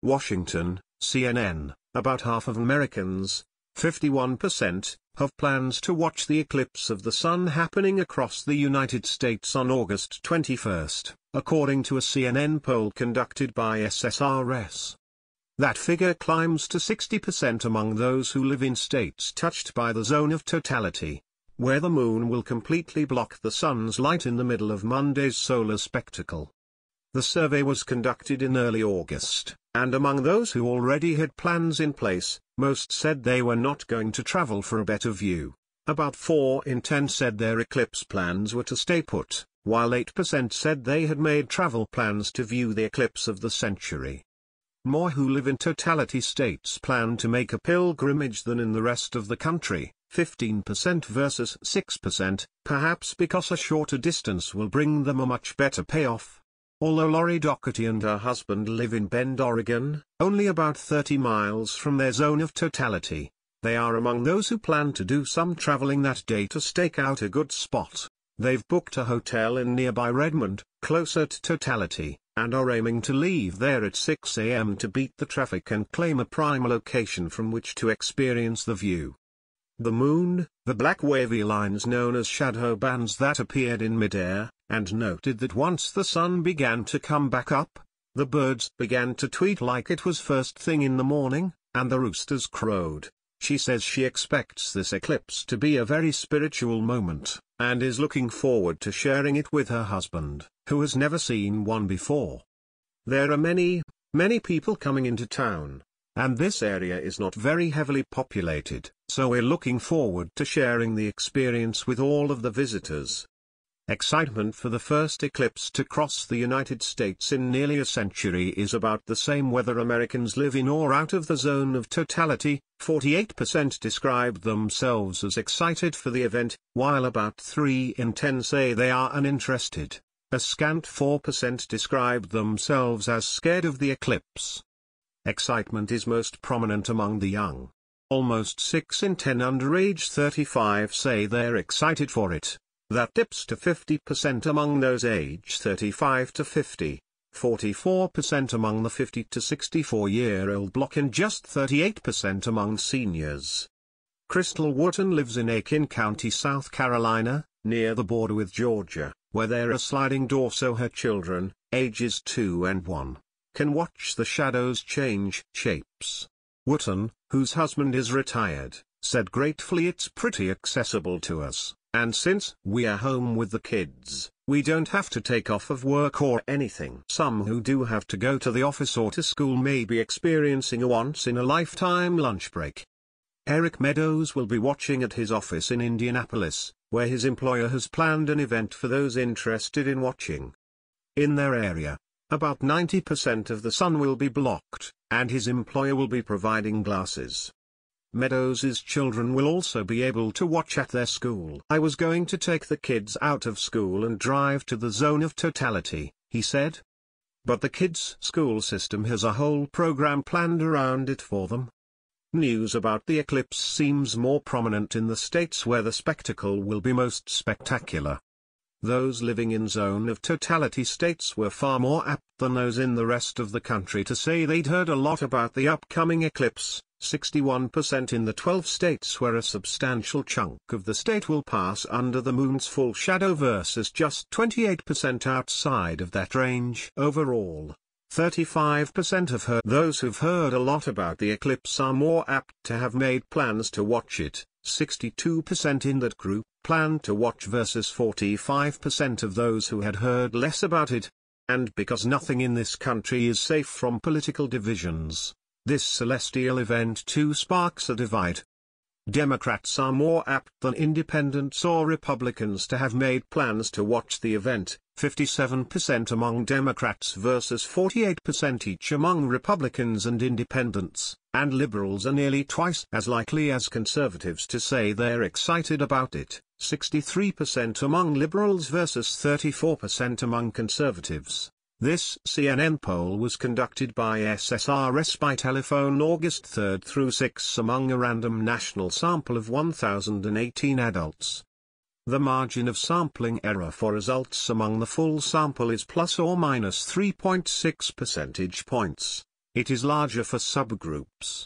Washington, CNN, about half of Americans, 51%, have plans to watch the eclipse of the sun happening across the United States on August 21, according to a CNN poll conducted by SSRS. That figure climbs to 60% among those who live in states touched by the zone of totality, where the moon will completely block the sun's light in the middle of Monday's solar spectacle. The survey was conducted in early August, and among those who already had plans in place, most said they were not going to travel for a better view. About 4 in 10 said their eclipse plans were to stay put, while 8% said they had made travel plans to view the eclipse of the century. More who live in totality states plan to make a pilgrimage than in the rest of the country, 15% versus 6%, perhaps because a shorter distance will bring them a much better payoff. Although Lori Doherty and her husband live in Bend, Oregon, only about 30 miles from their zone of totality, they are among those who plan to do some traveling that day to stake out a good spot. They've booked a hotel in nearby Redmond, closer to totality, and are aiming to leave there at 6 a.m. to beat the traffic and claim a prime location from which to experience the view. The moon, the black wavy lines known as shadow bands that appeared in midair, and noted that once the sun began to come back up, the birds began to tweet like it was first thing in the morning, and the roosters crowed. She says she expects this eclipse to be a very spiritual moment, and is looking forward to sharing it with her husband, who has never seen one before. There are many people coming into town, and this area is not very heavily populated, so we're looking forward to sharing the experience with all of the visitors. Excitement for the first eclipse to cross the United States in nearly a century is about the same whether Americans live in or out of the zone of totality. 48% described themselves as excited for the event, while about 3 in 10 say they are uninterested. A scant 4% described themselves as scared of the eclipse. Excitement is most prominent among the young. Almost 6 in 10 under age 35 say they're excited for it. That dips to 50% among those age 35 to 50, 44% among the 50 to 64-year-old block and just 38% among seniors. Crystal Wharton lives in Aiken County, South Carolina, near the border with Georgia, where there are sliding doors so her children, ages 2 and 1, can watch the shadows change shapes. Wharton, whose husband is retired, said gratefully it's pretty accessible to us. And since we are home with the kids, we don't have to take off of work or anything. Some who do have to go to the office or to school may be experiencing a once-in-a-lifetime lunch break. Eric Meadows will be watching at his office in Indianapolis, where his employer has planned an event for those interested in watching. In their area, about 90% of the sun will be blocked, and his employer will be providing glasses. Meadows' children will also be able to watch at their school. I was going to take the kids out of school and drive to the zone of totality, he said. But the kids' school system has a whole program planned around it for them. News about the eclipse seems more prominent in the states where the spectacle will be most spectacular. Those living in zone of totality states were far more apt than those in the rest of the country to say they'd heard a lot about the upcoming eclipse, 61% in the 12 states where a substantial chunk of the state will pass under the moon's full shadow versus just 28% outside of that range. Overall, 35% of those who've heard a lot about the eclipse are more apt to have made plans to watch it. 62% in that group planned to watch versus 45% of those who had heard less about it. And because nothing in this country is safe from political divisions, this celestial event too sparks a divide. Democrats are more apt than independents or Republicans to have made plans to watch the event, 57% among Democrats versus 48% each among Republicans and independents, and liberals are nearly twice as likely as conservatives to say they're excited about it, 63% among liberals versus 34% among conservatives. This CNN poll was conducted by SSRS by telephone August 3 through 6 among a random national sample of 1,018 adults. The margin of sampling error for results among the full sample is plus or minus 3.6 percentage points. It is larger for subgroups.